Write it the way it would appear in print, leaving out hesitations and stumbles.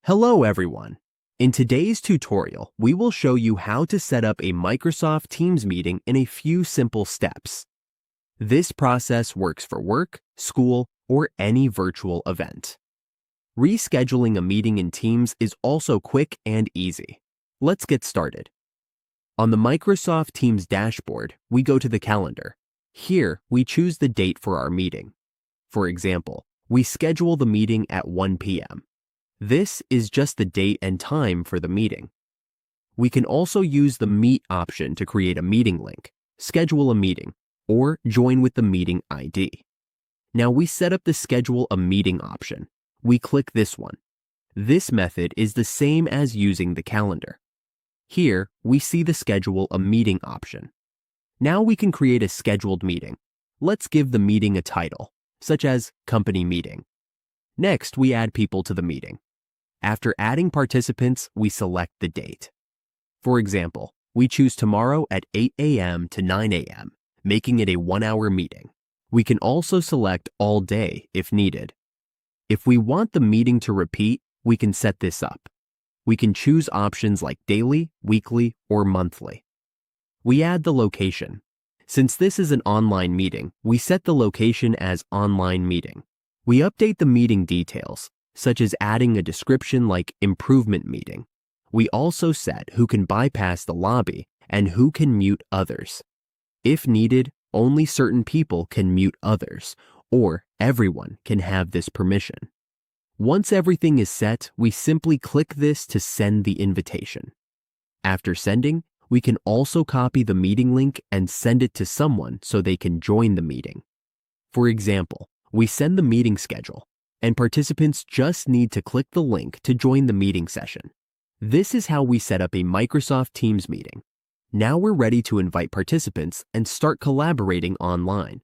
Hello everyone. In today's tutorial, we will show you how to set up a Microsoft Teams meeting in a few simple steps. This process works for work, school, or any virtual event. Rescheduling a meeting in Teams is also quick and easy. Let's get started. On the Microsoft Teams dashboard, we go to the calendar. Here, we choose the date for our meeting. For example, we schedule the meeting at 1 p.m. This is just the date and time for the meeting. We can also use the Meet option to create a meeting link, schedule a meeting, or join with the meeting ID. Now we set up the Schedule a Meeting option. We click this one. This method is the same as using the calendar. Here, we see the Schedule a Meeting option. Now we can create a scheduled meeting. Let's give the meeting a title, such as Company Meeting. Next, we add people to the meeting. After adding participants, we select the date. For example, we choose tomorrow at 8 a.m. to 9 a.m., making it a 1-hour meeting. We can also select all day if needed. If we want the meeting to repeat, we can set this up. We can choose options like daily, weekly, or monthly. We add the location. Since this is an online meeting, we set the location as online meeting. We update the meeting details, such as adding a description like improvement meeting. We also set who can bypass the lobby and who can mute others. If needed, only certain people can mute others, or everyone can have this permission. Once everything is set, we simply click this to send the invitation. After sending, we can also copy the meeting link and send it to someone so they can join the meeting. For example, we send the meeting schedule, and participants just need to click the link to join the meeting session. This is how we set up a Microsoft Teams meeting. Now we're ready to invite participants and start collaborating online.